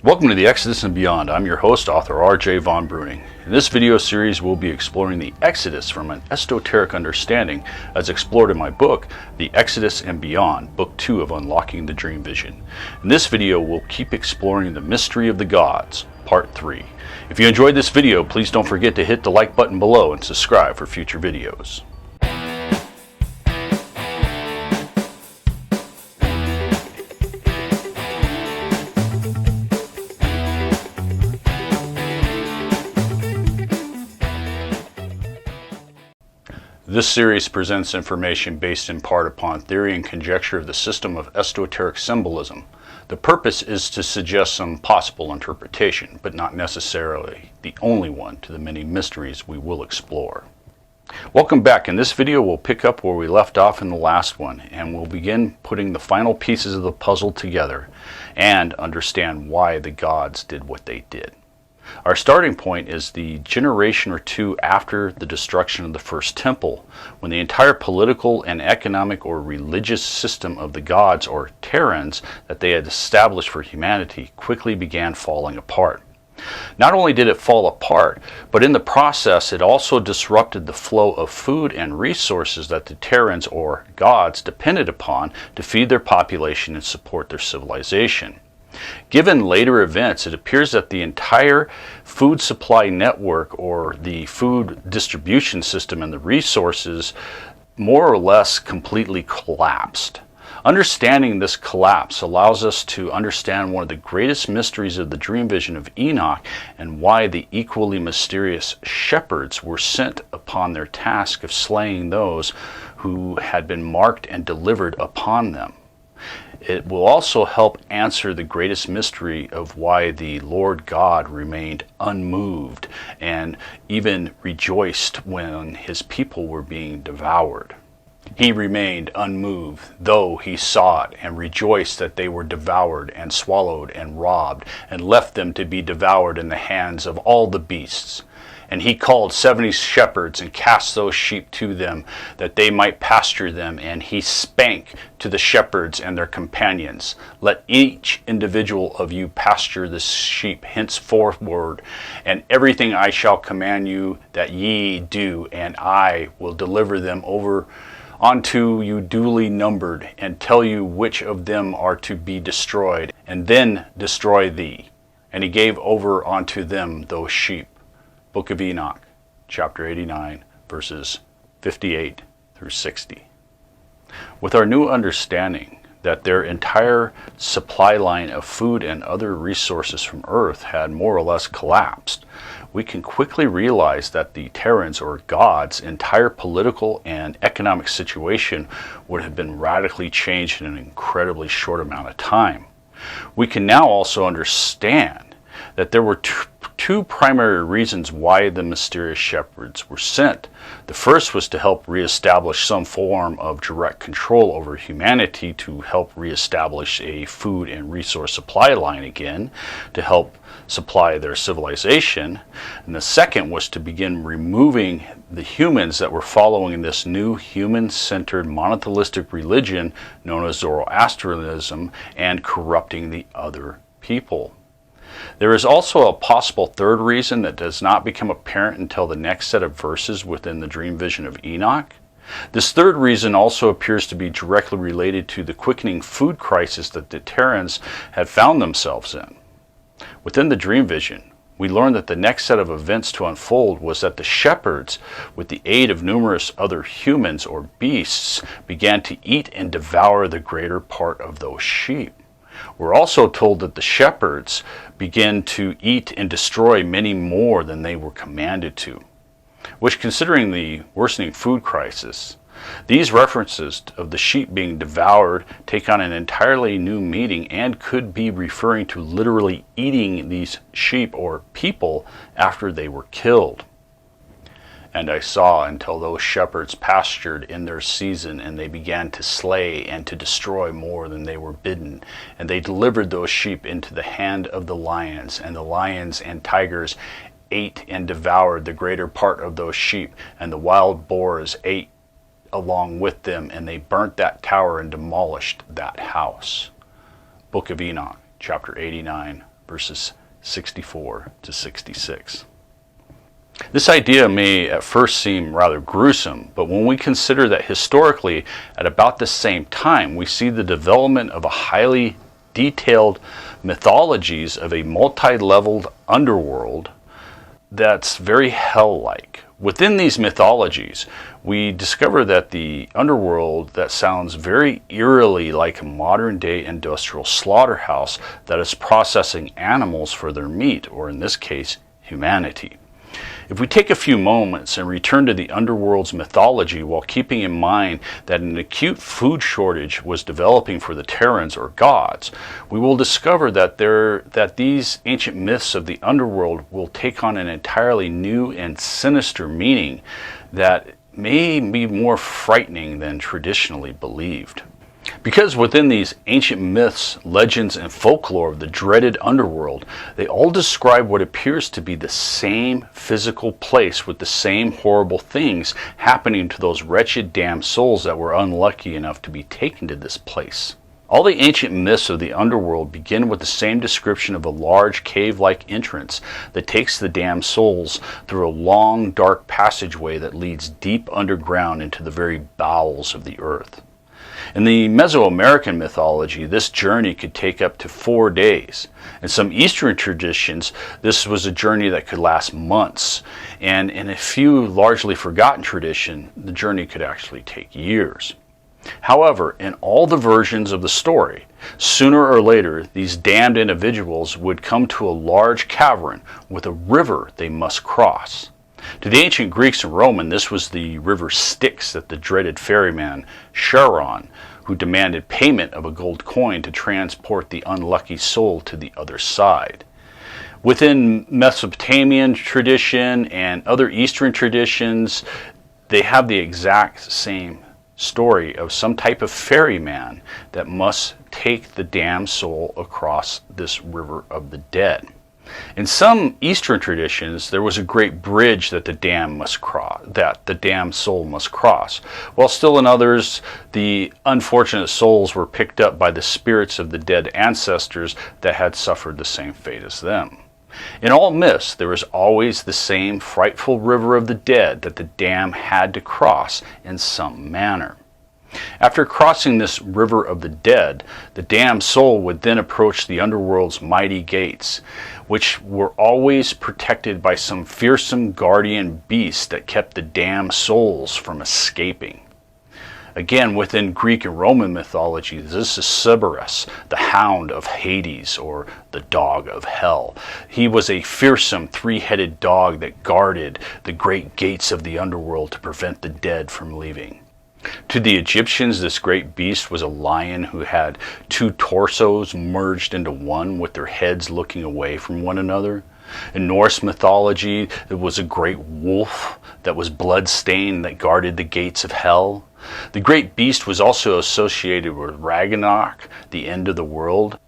Welcome to the Exodus and Beyond. I'm your host, author R.J. von-Bruening. In this video series, we'll be exploring the Exodus from an esoteric understanding as explored in my book, The Exodus and Beyond, Book 2 of Unlocking the Dream Vision. In this video, we'll keep exploring the mystery of the gods, Part 3. If you enjoyed this video, please don't forget to hit the like button below and subscribe for future videos. This series presents information based in part upon theory and conjecture of the system of esoteric symbolism. The purpose is to suggest some possible interpretation, but not necessarily the only one to the many mysteries we will explore. Welcome back. In this video, we'll pick up where we left off in the last one, and we'll begin putting the final pieces of the puzzle together and understand why the gods did what they did. Our starting point is the generation or two after the destruction of the first temple, when the entire political and economic or religious system of the gods, or Terrans, that they had established for humanity quickly began falling apart. Not only did it fall apart, but in the process it also disrupted the flow of food and resources that the Terrans, or gods, depended upon to feed their population and support their civilization. Given later events, it appears that the entire food supply network, or the food distribution system and the resources, more or less completely collapsed. Understanding this collapse allows us to understand one of the greatest mysteries of the dream vision of Enoch, and why the equally mysterious shepherds were sent upon their task of slaying those who had been marked and delivered upon them. It will also help answer the greatest mystery of why the Lord God remained unmoved and even rejoiced when his people were being devoured. He remained unmoved, though he saw it, and rejoiced that they were devoured and swallowed and robbed, and left them to be devoured in the hands of all the beasts. And he called 70 shepherds and cast those sheep to them, that they might pasture them. And he spake to the shepherds and their companions, "Let each individual of you pasture the sheep henceforward, and everything I shall command you that ye do, and I will deliver them over unto you duly numbered, and tell you which of them are to be destroyed, and then destroy thee." And he gave over unto them those sheep. Book of Enoch, chapter 89, verses 58 through 60. With our new understanding that their entire supply line of food and other resources from Earth had more or less collapsed, we can quickly realize that the Terrans, or gods' entire political and economic situation would have been radically changed in an incredibly short amount of time. We can now also understand that there were two primary reasons why the mysterious shepherds were sent. The first was to help reestablish some form of direct control over humanity, to help reestablish a food and resource supply line again, to help supply their civilization. And the second was to begin removing the humans that were following this new human-centered monotheistic religion known as Zoroastrianism, and corrupting the other people. There is also a possible third reason that does not become apparent until the next set of verses within the dream vision of Enoch. This third reason also appears to be directly related to the quickening food crisis that the Terrans had found themselves in. Within the dream vision, we learn that the next set of events to unfold was that the shepherds, with the aid of numerous other humans or beasts, began to eat and devour the greater part of those sheep. We're also told that the shepherds began to eat and destroy many more than they were commanded to, which, considering the worsening food crisis, these references of the sheep being devoured take on an entirely new meaning, and could be referring to literally eating these sheep or people after they were killed. "And I saw until those shepherds pastured in their season, and they began to slay and to destroy more than they were bidden. And they delivered those sheep into the hand of the lions, and the lions and tigers ate and devoured the greater part of those sheep, and the wild boars ate along with them, and they burnt that tower and demolished that house." Book of Enoch, chapter 89, verses 64 to 66. This idea may at first seem rather gruesome, but when we consider that historically, at about the same time, we see the development of a highly detailed mythologies of a multi-leveled underworld that's very hell-like. Within these mythologies, we discover that the underworld that sounds very eerily like a modern-day industrial slaughterhouse that is processing animals for their meat, or in this case, humanity. If we take a few moments and return to the underworld's mythology while keeping in mind that an acute food shortage was developing for the Terrans or gods, we will discover that these ancient myths of the underworld will take on an entirely new and sinister meaning that may be more frightening than traditionally believed. Because within these ancient myths, legends, and folklore of the dreaded underworld, they all describe what appears to be the same physical place with the same horrible things happening to those wretched damned souls that were unlucky enough to be taken to this place. All the ancient myths of the underworld begin with the same description of a large cave-like entrance that takes the damned souls through a long, dark passageway that leads deep underground into the very bowels of the earth. In the Mesoamerican mythology, this journey could take up to 4 days. In some Eastern traditions, this was a journey that could last months. And in a few largely forgotten traditions, the journey could actually take years. However, in all the versions of the story, sooner or later, these damned individuals would come to a large cavern with a river they must cross. To the ancient Greeks and Romans, this was the river Styx that the dreaded ferryman Charon, who demanded payment of a gold coin to transport the unlucky soul to the other side. Within Mesopotamian tradition and other Eastern traditions, they have the exact same story of some type of ferryman that must take the damned soul across this river of the dead. In some Eastern traditions, there was a great bridge that the damned soul must cross, while still in others, the unfortunate souls were picked up by the spirits of the dead ancestors that had suffered the same fate as them. In all myths, there is always the same frightful river of the dead that the damned had to cross in some manner. After crossing this river of the dead, the damned soul would then approach the underworld's mighty gates, which were always protected by some fearsome guardian beast that kept the damned souls from escaping. Again, within Greek and Roman mythology, this is Cerberus, the hound of Hades, or the dog of hell. He was a fearsome three-headed dog that guarded the great gates of the underworld to prevent the dead from leaving. To the Egyptians, this great beast was a lion who had 2 torsos merged into one with their heads looking away from one another. In Norse mythology, there was a great wolf that was blood-stained that guarded the gates of hell. The great beast was also associated with Ragnarok, the end of the world.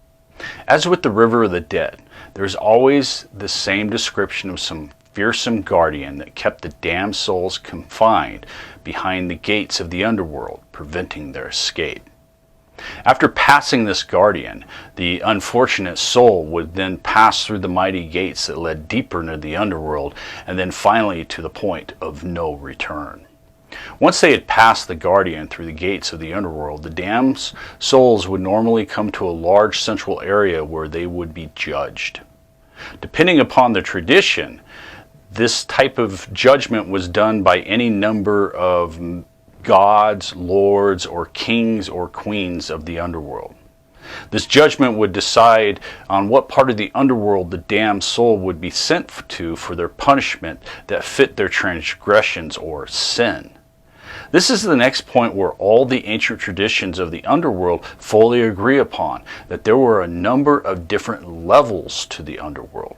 As with the river of the dead, there is always the same description of some fearsome guardian that kept the damned souls confined behind the gates of the underworld, preventing their escape. After passing this guardian, the unfortunate soul would then pass through the mighty gates that led deeper into the underworld, and then finally to the point of no return. Once they had passed the guardian through the gates of the underworld, the damned souls would normally come to a large central area where they would be judged. Depending upon the tradition, this type of judgment was done by any number of gods, lords, or kings or queens of the underworld. This judgment would decide on what part of the underworld the damned soul would be sent to for their punishment that fit their transgressions or sin. This is the next point where all the ancient traditions of the underworld fully agree upon that there were a number of different levels to the underworld.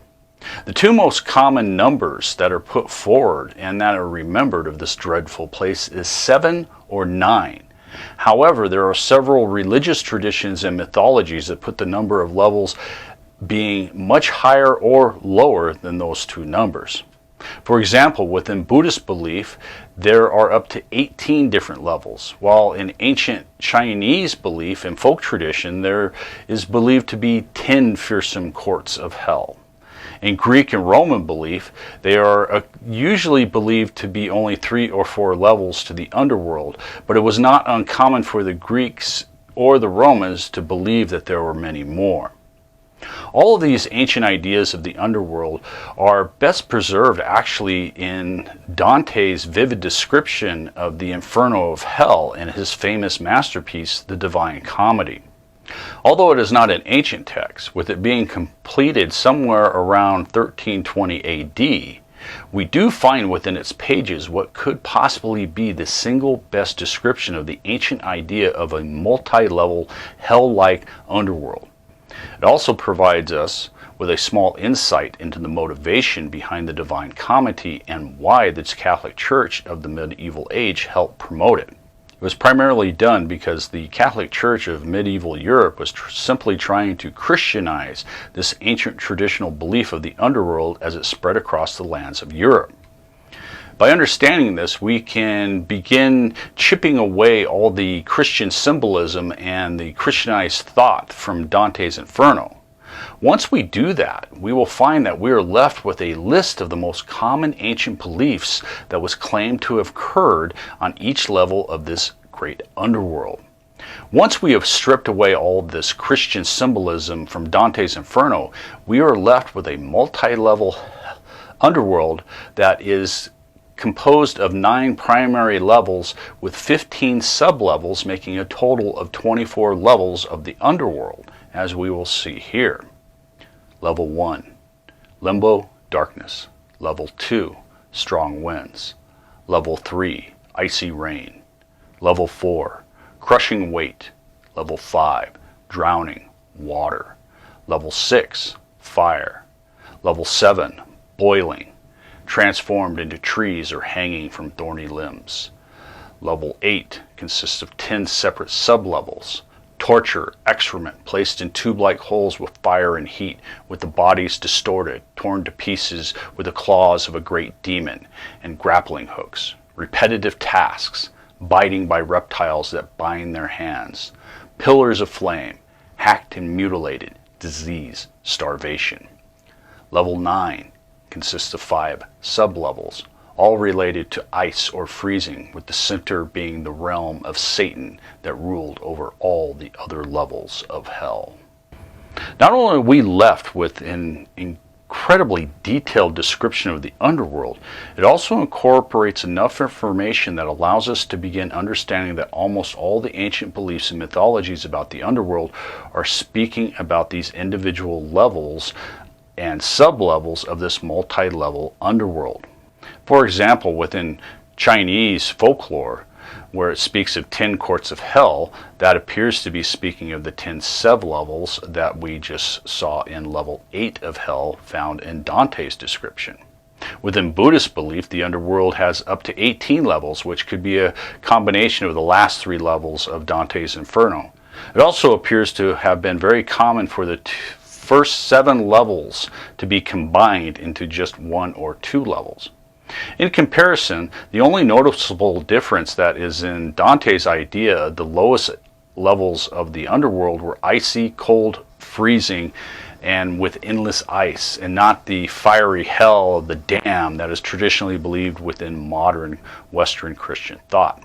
The 2 most common numbers that are put forward and that are remembered of this dreadful place is 7 or 9. However, there are several religious traditions and mythologies that put the number of levels being much higher or lower than those 2 numbers. For example, within Buddhist belief, there are up to 18 different levels, while in ancient Chinese belief and folk tradition, there is believed to be 10 fearsome courts of hell. In Greek and Roman belief, they are usually believed to be only 3 or 4 levels to the underworld, but it was not uncommon for the Greeks or the Romans to believe that there were many more. All of these ancient ideas of the underworld are best preserved actually in Dante's vivid description of the inferno of hell in his famous masterpiece, The Divine Comedy. Although it is not an ancient text, with it being completed somewhere around 1320 AD, we do find within its pages what could possibly be the single best description of the ancient idea of a multi-level hell-like underworld. It also provides us with a small insight into the motivation behind the Divine Comedy and why the Catholic Church of the medieval age helped promote it. It was primarily done because the Catholic Church of medieval Europe was simply trying to Christianize this ancient traditional belief of the underworld as it spread across the lands of Europe. By understanding this, we can begin chipping away all the Christian symbolism and the Christianized thought from Dante's Inferno. Once we do that, we will find that we are left with a list of the most common ancient beliefs that was claimed to have occurred on each level of this great underworld. Once we have stripped away all this Christian symbolism from Dante's Inferno, we are left with a multi-level underworld that is composed of 9 primary levels with 15 sub-levels, making a total of 24 levels of the underworld, as we will see here. Level 1, limbo, darkness. Level 2, strong winds. Level 3, icy rain. Level 4, crushing weight. Level 5, drowning, water. Level 6, fire. Level 7, boiling, transformed into trees or hanging from thorny limbs. Level 8 consists of 10 separate sub-levels. Torture, excrement placed in tube-like holes with fire and heat, with the bodies distorted, torn to pieces with the claws of a great demon, and grappling hooks. Repetitive tasks, biting by reptiles that bind their hands. Pillars of flame, hacked and mutilated, disease, starvation. Level 9 consists of 5 sub-levels, all related to ice or freezing, with the center being the realm of Satan that ruled over all the other levels of hell. Not only are we left with an incredibly detailed description of the underworld, it also incorporates enough information that allows us to begin understanding that almost all the ancient beliefs and mythologies about the underworld are speaking about these individual levels and sub-levels of this multi-level underworld. For example, within Chinese folklore, where it speaks of 10 courts of hell, that appears to be speaking of the 10 sub-levels that we just saw in level 8 of hell found in Dante's description. Within Buddhist belief, the underworld has up to 18 levels, which could be a combination of the last 3 levels of Dante's Inferno. It also appears to have been very common for the first 7 levels to be combined into just 1 or 2 levels. In comparison, the only noticeable difference that is in Dante's idea, the lowest levels of the underworld were icy, cold, freezing, and with endless ice, and not the fiery hell of the damned that is traditionally believed within modern Western Christian thought.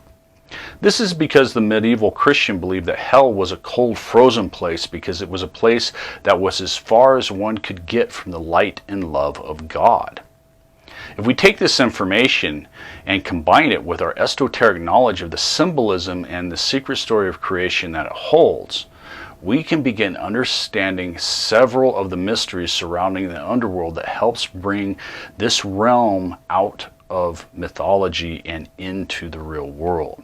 This is because the medieval Christian believed that hell was a cold, frozen place because it was a place that was as far as one could get from the light and love of God. If we take this information and combine it with our esoteric knowledge of the symbolism and the secret story of creation that it holds, we can begin understanding several of the mysteries surrounding the underworld that helps bring this realm out of mythology and into the real world.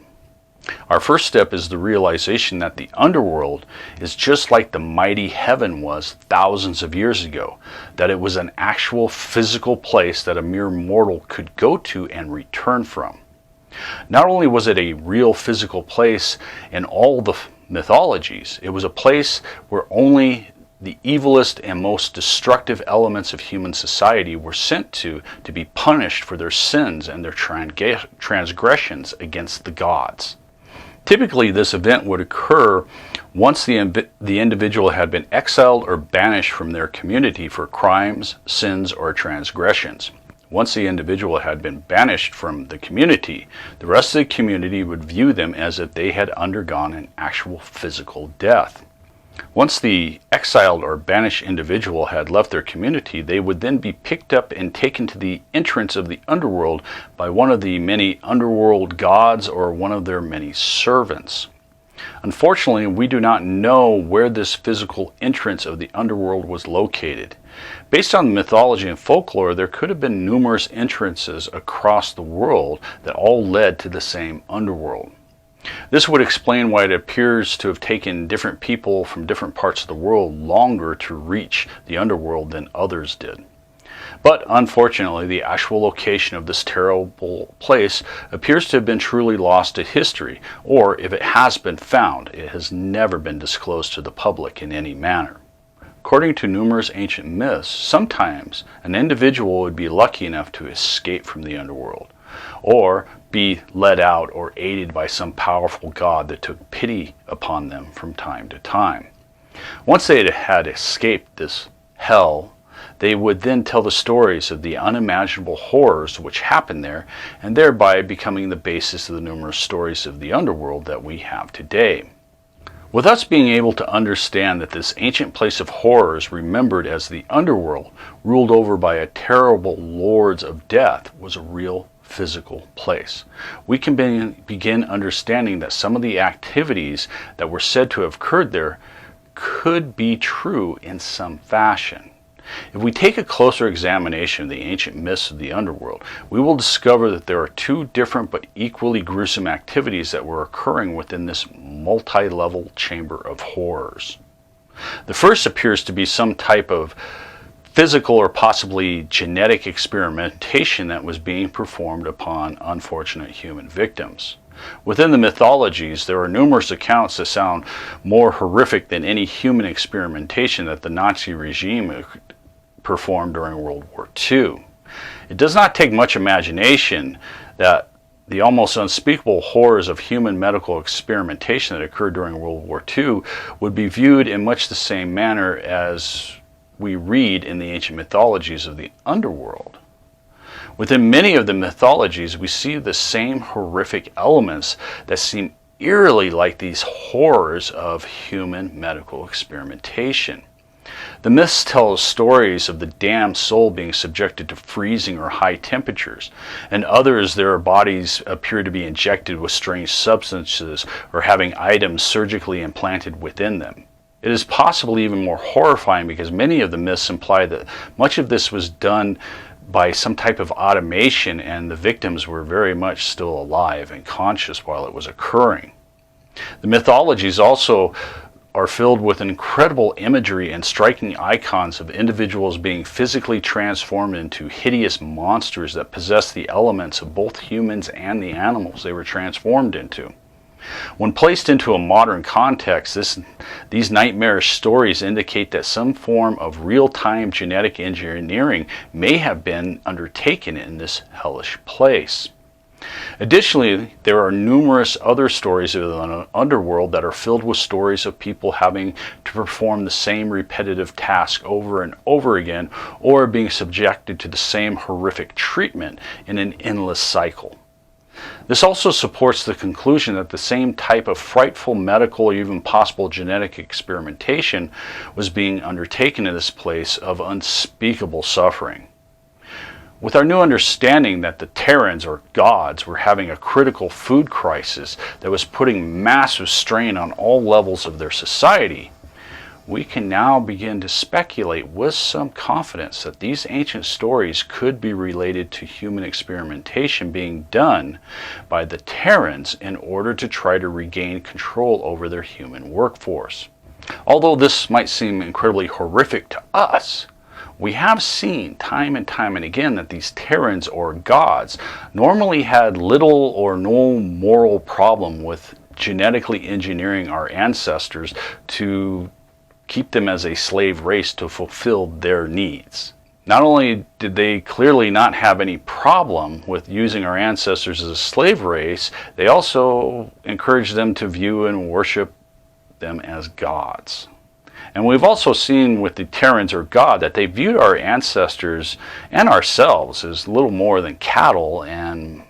Our first step is the realization that the underworld is just like the mighty heaven was thousands of years ago, that it was an actual physical place that a mere mortal could go to and return from. Not only was it a real physical place in all the mythologies, it was a place where only the evilest and most destructive elements of human society were sent to be punished for their sins and their transgressions against the gods. Typically, this event would occur once the individual had been exiled or banished from their community for crimes, sins, or transgressions. Once the individual had been banished from the community, the rest of the community would view them as if they had undergone an actual physical death. Once the exiled or banished individual had left their community, they would then be picked up and taken to the entrance of the underworld by one of the many underworld gods or one of their many servants. Unfortunately, we do not know where this physical entrance of the underworld was located. Based on mythology and folklore, there could have been numerous entrances across the world that all led to the same underworld. This would explain why it appears to have taken different people from different parts of the world longer to reach the underworld than others did. But unfortunately, the actual location of this terrible place appears to have been truly lost to history, or if it has been found, it has never been disclosed to the public in any manner. According to numerous ancient myths, sometimes an individual would be lucky enough to escape from the underworld, or be led out or aided by some powerful god that took pity upon them from time to time. Once they had escaped this hell, they would then tell the stories of the unimaginable horrors which happened there, and thereby becoming the basis of the numerous stories of the underworld that we have today. With us being able to understand that this ancient place of horrors, remembered as the underworld, ruled over by a terrible lords of death, was a real physical place, we can begin understanding that some of the activities that were said to have occurred there could be true in some fashion. If we take a closer examination of the ancient myths of the underworld, we will discover that there are two different but equally gruesome activities that were occurring within this multi-level chamber of horrors. The first appears to be some type of physical or possibly genetic experimentation that was being performed upon unfortunate human victims. Within the mythologies, there are numerous accounts that sound more horrific than any human experimentation that the Nazi regime performed during World War II. It does not take much imagination that the almost unspeakable horrors of human medical experimentation that occurred during World War II would be viewed in much the same manner as we read in the ancient mythologies of the underworld. Within many of the mythologies, we see the same horrific elements that seem eerily like these horrors of human medical experimentation. The myths tell stories of the damned soul being subjected to freezing or high temperatures, and others their bodies appear to be injected with strange substances or having items surgically implanted within them. It is possibly even more horrifying because many of the myths imply that much of this was done by some type of automation and the victims were very much still alive and conscious while it was occurring. The mythologies also are filled with incredible imagery and striking icons of individuals being physically transformed into hideous monsters that possess the elements of both humans and the animals they were transformed into. When placed into a modern context, these nightmarish stories indicate that some form of real-time genetic engineering may have been undertaken in this hellish place. Additionally, there are numerous other stories of the underworld that are filled with stories of people having to perform the same repetitive task over and over again, or being subjected to the same horrific treatment in an endless cycle. This also supports the conclusion that the same type of frightful medical or even possible genetic experimentation was being undertaken in this place of unspeakable suffering. With our new understanding that the Terrans, or gods, were having a critical food crisis that was putting massive strain on all levels of their society, we can now begin to speculate with some confidence that these ancient stories could be related to human experimentation being done by the Terrans in order to try to regain control over their human workforce. Although this might seem incredibly horrific to us, we have seen time and time and again that these Terrans, or gods, normally had little or no moral problem with genetically engineering our ancestors to keep them as a slave race to fulfill their needs. Not only did they clearly not have any problem with using our ancestors as a slave race, they also encouraged them to view and worship them as gods. And we've also seen with the Terrans or God that they viewed our ancestors and ourselves as little more than cattle and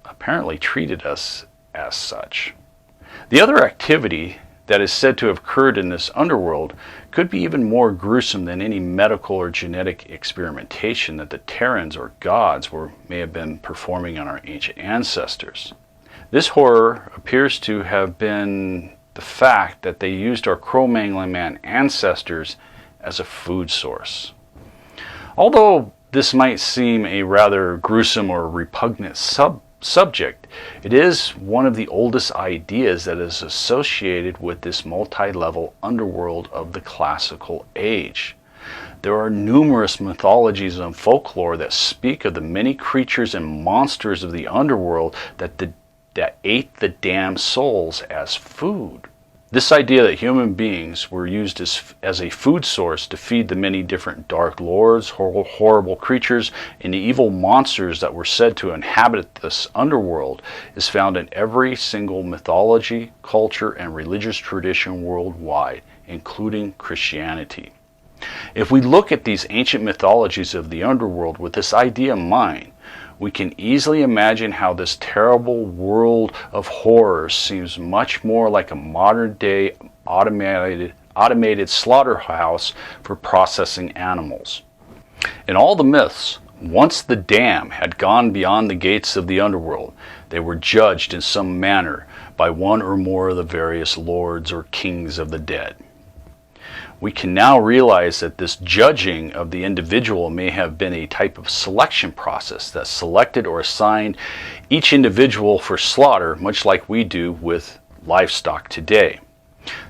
apparently treated us as such. The other activity that is said to have occurred in this underworld could be even more gruesome than any medical or genetic experimentation that the Terrans or gods may have been performing on our ancient ancestors. This horror appears to have been the fact that they used our Cro-Magnon man ancestors as a food source. Although this might seem a rather gruesome or repugnant subject, it is one of the oldest ideas that is associated with this multi-level underworld of the classical age. There are numerous mythologies and folklore that speak of the many creatures and monsters of the underworld that ate the damned souls as food. This idea that human beings were used as a food source to feed the many different dark lords, horrible creatures, and the evil monsters that were said to inhabit this underworld is found in every single mythology, culture, and religious tradition worldwide, including Christianity. If we look at these ancient mythologies of the underworld with this idea in mind, we can easily imagine how this terrible world of horrors seems much more like a modern-day automated slaughterhouse for processing animals. In all the myths, once the damned had gone beyond the gates of the underworld, they were judged in some manner by one or more of the various lords or kings of the dead. We can now realize that this judging of the individual may have been a type of selection process that selected or assigned each individual for slaughter, much like we do with livestock today.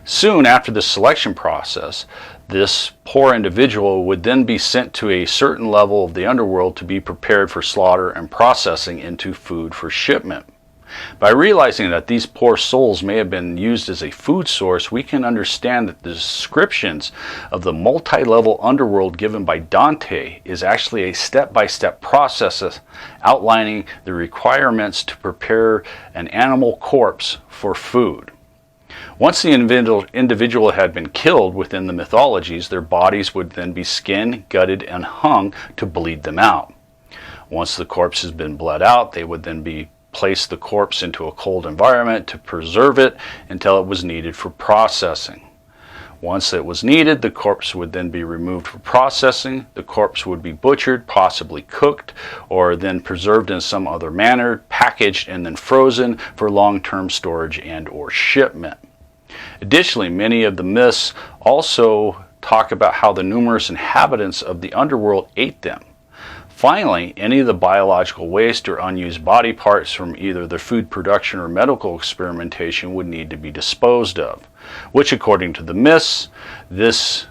Soon after the selection process, this poor individual would then be sent to a certain level of the underworld to be prepared for slaughter and processing into food for shipment. By realizing that these poor souls may have been used as a food source, we can understand that the descriptions of the multi-level underworld given by Dante is actually a step-by-step process outlining the requirements to prepare an animal corpse for food. Once the individual had been killed within the mythologies, their bodies would then be skinned, gutted, and hung to bleed them out. Once the corpse has been bled out, they would then place the corpse into a cold environment to preserve it until it was needed for processing. Once it was needed, the corpse would then be removed for processing. The corpse would be butchered, possibly cooked, or then preserved in some other manner, packaged, and then frozen for long-term storage and or shipment. Additionally, many of the myths also talk about how the numerous inhabitants of the underworld ate them. Finally, any of the biological waste or unused body parts from either the food production or medical experimentation would need to be disposed of, which according to the myths, this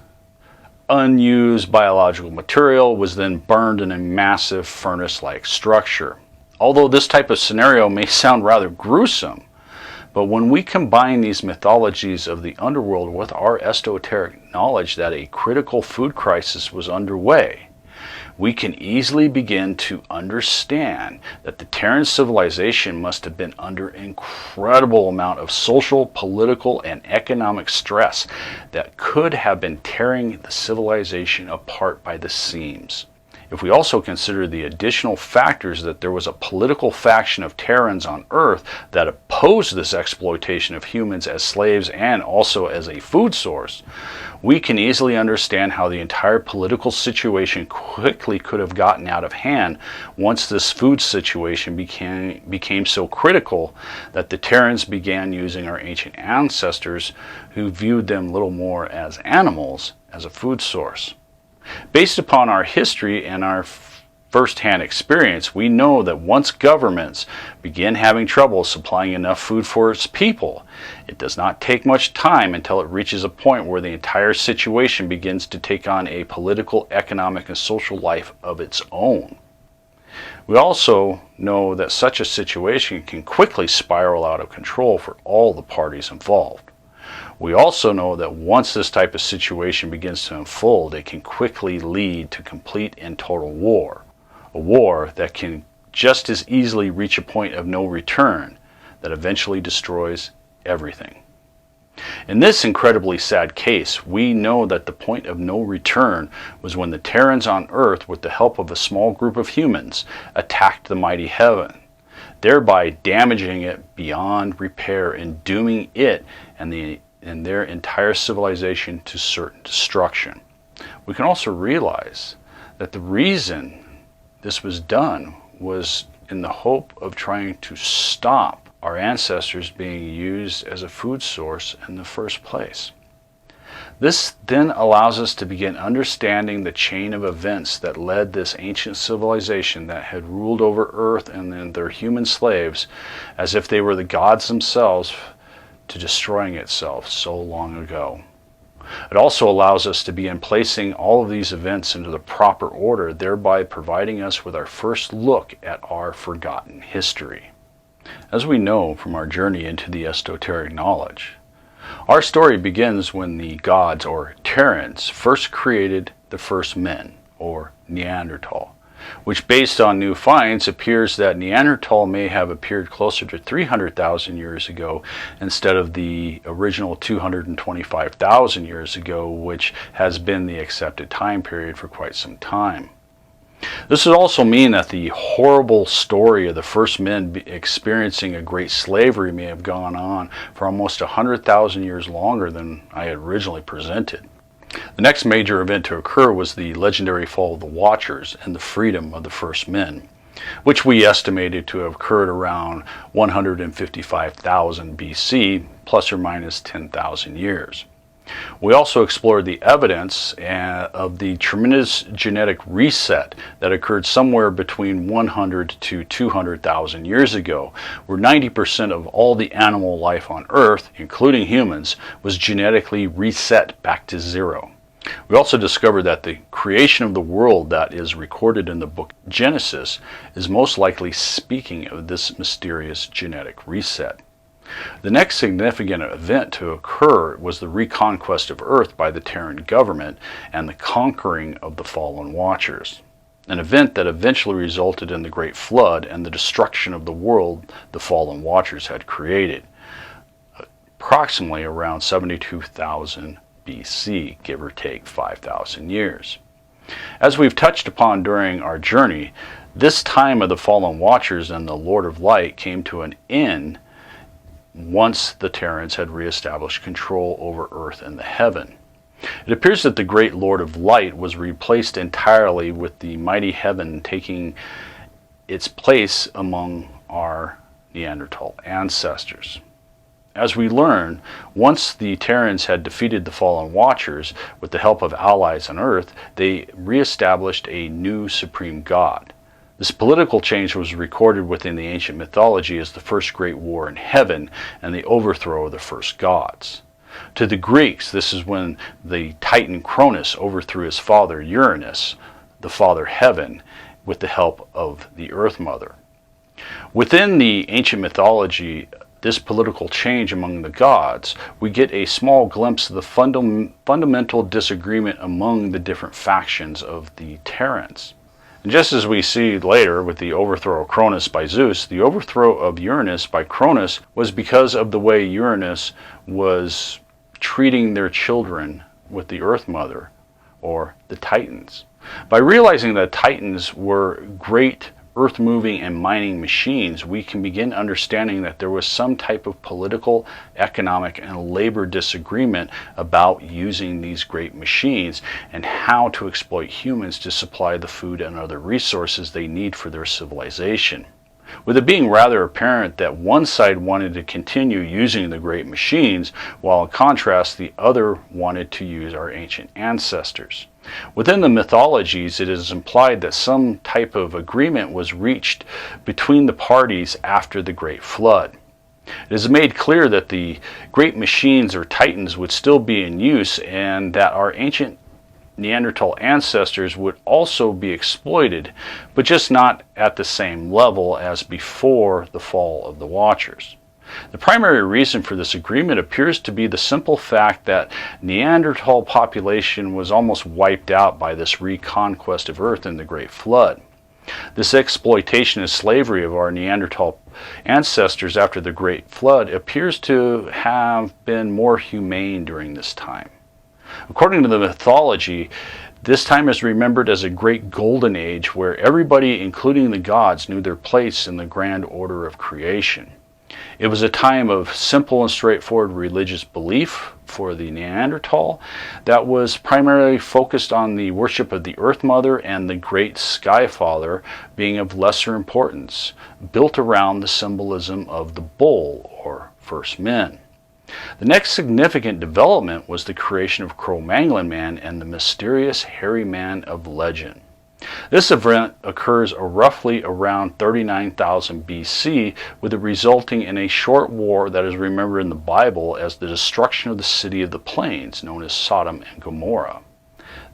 unused biological material was then burned in a massive furnace-like structure. Although this type of scenario may sound rather gruesome, but when we combine these mythologies of the underworld with our esoteric knowledge that a critical food crisis was underway, we can easily begin to understand that the Terran civilization must have been under an incredible amount of social, political, and economic stress that could have been tearing the civilization apart by the seams. If we also consider the additional factors that there was a political faction of Terrans on Earth that opposed this exploitation of humans as slaves and also as a food source, we can easily understand how the entire political situation quickly could have gotten out of hand once this food situation became so critical that the Terrans began using our ancient ancestors, who viewed them little more as animals, as a food source. Based upon our history and our first-hand experience, we know that once governments begin having trouble supplying enough food for its people, it does not take much time until it reaches a point where the entire situation begins to take on a political, economic, and social life of its own. We also know that such a situation can quickly spiral out of control for all the parties involved. We also know that once this type of situation begins to unfold, it can quickly lead to complete and total war. A war that can just as easily reach a point of no return that eventually destroys everything. In this incredibly sad case, we know that the point of no return was when the Terrans on Earth, with the help of a small group of humans, attacked the mighty heaven, thereby damaging it beyond repair and dooming it and their entire civilization to certain destruction. We can also realize that the reason this was done was in the hope of trying to stop our ancestors being used as a food source in the first place. This then allows us to begin understanding the chain of events that led this ancient civilization that had ruled over Earth and then their human slaves as if they were the gods themselves to destroying itself so long ago. It also allows us to begin placing all of these events into the proper order, thereby providing us with our first look at our forgotten history. As we know from our journey into the esoteric knowledge, our story begins when the gods, or Terrans, first created the first men, or Neanderthal, which based on new finds appears that Neanderthal may have appeared closer to 300,000 years ago instead of the original 225,000 years ago, which has been the accepted time period for quite some time. This would also mean that the horrible story of the first men experiencing a great slavery may have gone on for almost 100,000 years longer than I had originally presented. The next major event to occur was the legendary fall of the Watchers and the freedom of the first men, which we estimated to have occurred around 155,000 BC, plus or minus 10,000 years. We also explored the evidence of the tremendous genetic reset that occurred somewhere between 100 to 200,000 years ago, where 90% of all the animal life on Earth, including humans, was genetically reset back to zero. We also discovered that the creation of the world that is recorded in the book Genesis is most likely speaking of this mysterious genetic reset. The next significant event to occur was the reconquest of Earth by the Terran government and the conquering of the fallen Watchers, an event that eventually resulted in the Great Flood and the destruction of the world the fallen Watchers had created, approximately around 72,000 BC, give or take 5,000 years. As we've touched upon during our journey, this time of the fallen Watchers and the Lord of Light came to an end once the Terrans had reestablished control over Earth and the heaven. It appears that the great Lord of Light was replaced entirely, with the mighty heaven taking its place among our Neanderthal ancestors. As we learn, once the Terrans had defeated the fallen Watchers with the help of allies on Earth, they reestablished a new supreme god. This political change was recorded within the ancient mythology as the first great war in heaven and the overthrow of the first gods. To the Greeks, this is when the Titan Cronus overthrew his father Uranus, the father heaven, with the help of the Earth Mother. Within the ancient mythology, this political change among the gods, we get a small glimpse of the fundamental disagreement among the different factions of the Terrans. And just as we see later with the overthrow of Cronus by Zeus, the overthrow of Uranus by Cronus was because of the way Uranus was treating their children with the Earth Mother, or the Titans. By realizing that Titans were great earth-moving and mining machines, we can begin understanding that there was some type of political, economic, and labor disagreement about using these great machines and how to exploit humans to supply the food and other resources they need for their civilization. With it being rather apparent that one side wanted to continue using the great machines, while in contrast the other wanted to use our ancient ancestors. Within the mythologies, it is implied that some type of agreement was reached between the parties after the Great Flood. It is made clear that the great machines or titans would still be in use and that our ancient Neanderthal ancestors would also be exploited, but just not at the same level as before the fall of the Watchers. The primary reason for this agreement appears to be the simple fact that Neanderthal population was almost wiped out by this reconquest of Earth in the Great Flood. This exploitation and slavery of our Neanderthal ancestors after the Great Flood appears to have been more humane during this time. According to the mythology, this time is remembered as a great golden age where everybody, including the gods, knew their place in the grand order of creation. It was a time of simple and straightforward religious belief for the Neanderthal that was primarily focused on the worship of the Earth Mother and the Great Sky Father being of lesser importance, built around the symbolism of the bull or first men. The next significant development was the creation of Cro-Magnon man and the mysterious hairy man of legend. This event occurs roughly around 39,000 BC, with it resulting in a short war that is remembered in the Bible as the destruction of the city of the plains, known as Sodom and Gomorrah.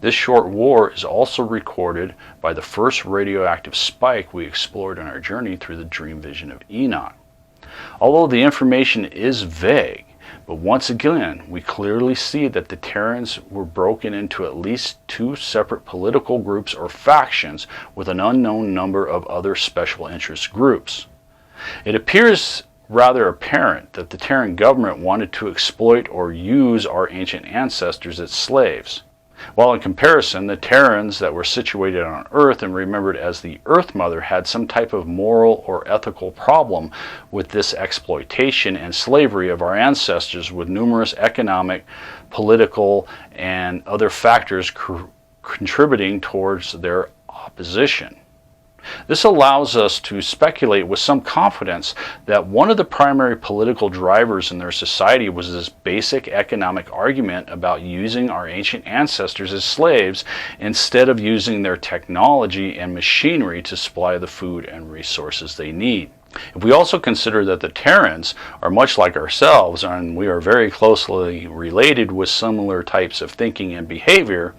This short war is also recorded by the first radioactive spike we explored on our journey through the dream vision of Enoch. Although the information is vague, but once again, we clearly see that the Terrans were broken into at least two separate political groups or factions with an unknown number of other special interest groups. It appears rather apparent that the Terran government wanted to exploit or use our ancient ancestors as slaves. While in comparison, the Terrans that were situated on Earth and remembered as the Earth Mother had some type of moral or ethical problem with this exploitation and slavery of our ancestors, with numerous economic, political, and other factors contributing towards their opposition. This allows us to speculate with some confidence that one of the primary political drivers in their society was this basic economic argument about using our ancient ancestors as slaves instead of using their technology and machinery to supply the food and resources they need. If we also consider that the Terrans are much like ourselves and we are very closely related with similar types of thinking and behavior,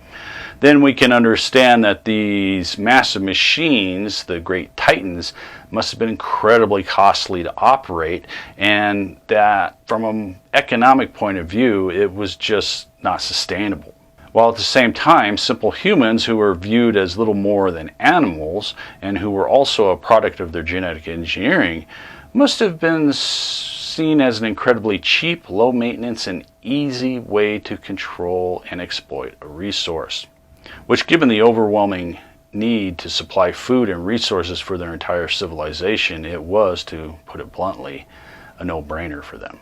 then we can understand that these massive machines, the great titans, must have been incredibly costly to operate, and that from an economic point of view, it was just not sustainable. While at the same time, simple humans who were viewed as little more than animals, and who were also a product of their genetic engineering, must have been seen as an incredibly cheap, low maintenance, and easy way to control and exploit a resource, which, given the overwhelming need to supply food and resources for their entire civilization, it was, to put it bluntly, a no-brainer for them.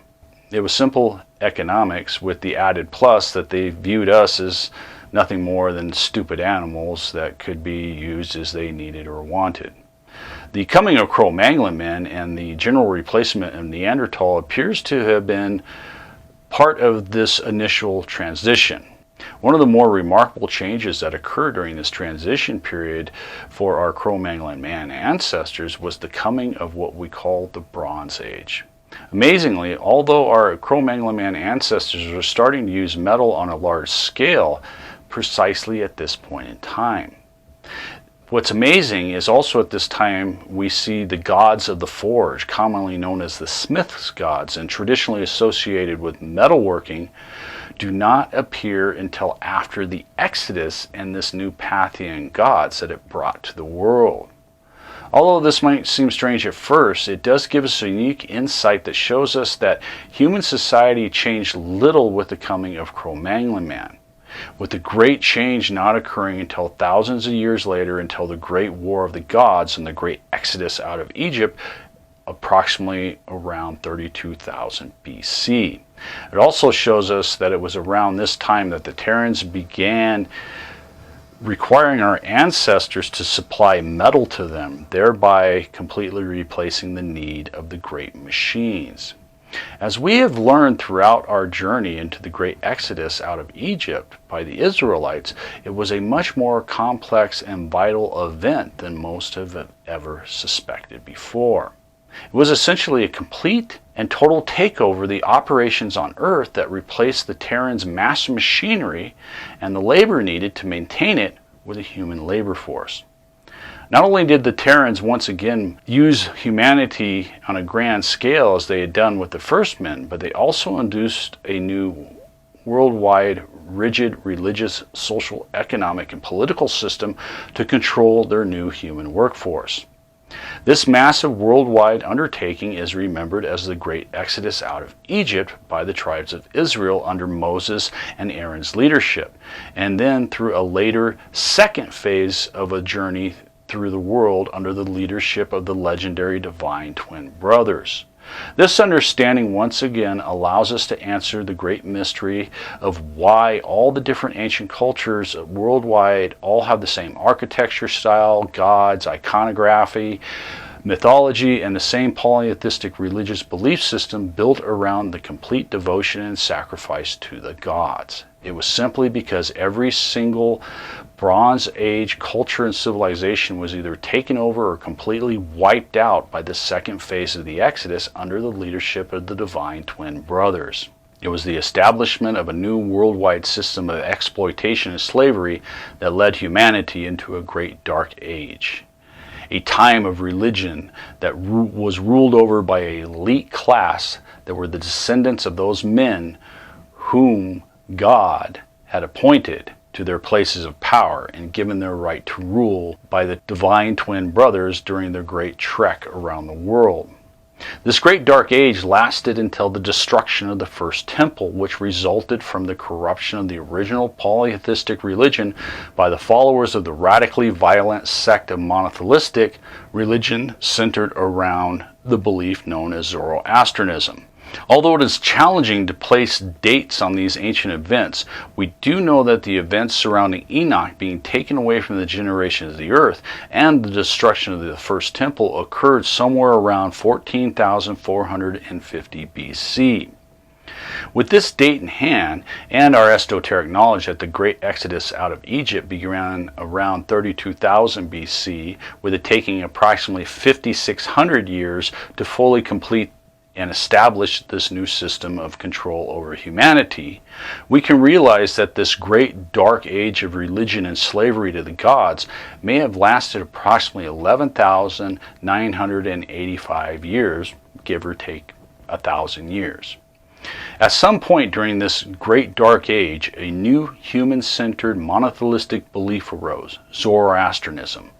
It was simple economics with the added plus that they viewed us as nothing more than stupid animals that could be used as they needed or wanted. The coming of Cro-Magnon men and the general replacement of Neanderthal appears to have been part of this initial transition. One of the more remarkable changes that occurred during this transition period for our Cro-Magnon man ancestors was the coming of what we call the Bronze Age. Amazingly, although our Cro-Magnon man ancestors were starting to use metal on a large scale precisely at this point in time. What's amazing is also at this time we see the gods of the forge, commonly known as the smith's gods and traditionally associated with metalworking, do not appear until after the Exodus and this new pantheon gods that it brought to the world. Although this might seem strange at first, it does give us a unique insight that shows us that human society changed little with the coming of Cro-Magnon man, with the great change not occurring until thousands of years later, until the Great War of the Gods and the Great Exodus out of Egypt, approximately around 32,000 BC. It also shows us that it was around this time that the Terrans began requiring our ancestors to supply metal to them, thereby completely replacing the need of the great machines. As we have learned throughout our journey into the great exodus out of Egypt by the Israelites, it was a much more complex and vital event than most have ever suspected before. It was essentially a complete and total takeover of the operations on Earth that replaced the Terrans' massive machinery and the labor needed to maintain it with a human labor force. Not only did the Terrans once again use humanity on a grand scale as they had done with the first men, but they also induced a new worldwide rigid religious, social, economic, and political system to control their new human workforce. This massive worldwide undertaking is remembered as the Great Exodus out of Egypt by the tribes of Israel under Moses and Aaron's leadership, and then through a later second phase of a journey through the world under the leadership of the legendary divine twin brothers. This understanding once again allows us to answer the great mystery of why all the different ancient cultures worldwide all have the same architecture style, gods, iconography, mythology, and the same polytheistic religious belief system built around the complete devotion and sacrifice to the gods. It was simply because every single Bronze Age culture and civilization was either taken over or completely wiped out by the second phase of the Exodus under the leadership of the divine twin brothers. It was the establishment of a new worldwide system of exploitation and slavery that led humanity into a great dark age. A time of religion that was ruled over by an elite class that were the descendants of those men whom God had appointed to their places of power and given their right to rule by the divine twin brothers during their great trek around the world. This great dark age lasted until the destruction of the first temple, which resulted from the corruption of the original polytheistic religion by the followers of the radically violent sect of monotheistic religion centered around the belief known as Zoroastrianism. Although it is challenging to place dates on these ancient events, we do know that the events surrounding Enoch being taken away from the generations of the earth and the destruction of the first temple occurred somewhere around 14,450 BC. With this date in hand, and our esoteric knowledge that the Great Exodus out of Egypt began around 32,000 BC, with it taking approximately 5,600 years to fully complete and establish this new system of control over humanity, we can realize that this great dark age of religion and slavery to the gods may have lasted approximately 11,985 years, give or take 1,000 years. At some point during this great dark age, a new human-centered monotheistic belief arose, Zoroastrianism,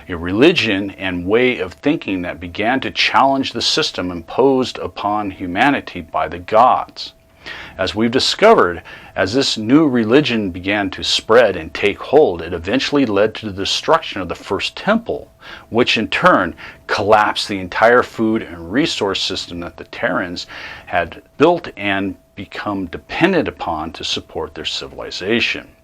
a religion and way of thinking that began to challenge the system imposed upon humanity by the gods. As we've discovered, as this new religion began to spread and take hold, it eventually led to the destruction of the first temple, which in turn collapsed the entire food and resource system that the Terrans had built and become dependent upon to support their civilization.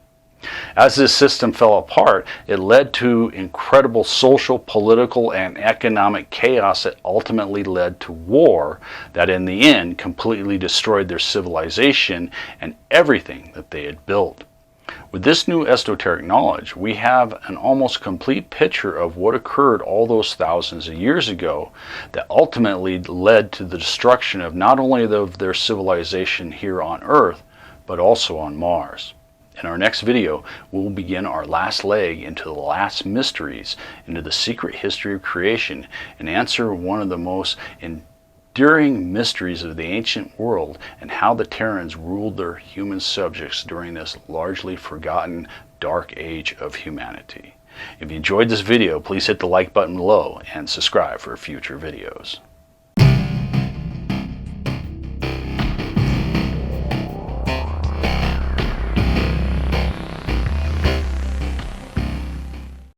As this system fell apart, it led to incredible social, political, and economic chaos that ultimately led to war that in the end completely destroyed their civilization and everything that they had built. With this new esoteric knowledge, we have an almost complete picture of what occurred all those thousands of years ago that ultimately led to the destruction of not only of their civilization here on Earth, but also on Mars. In our next video, we will begin our last leg into the last mysteries, into the secret history of creation, and answer one of the most enduring mysteries of the ancient world and how the Terrans ruled their human subjects during this largely forgotten dark age of humanity. If you enjoyed this video, please hit the like button below and subscribe for future videos.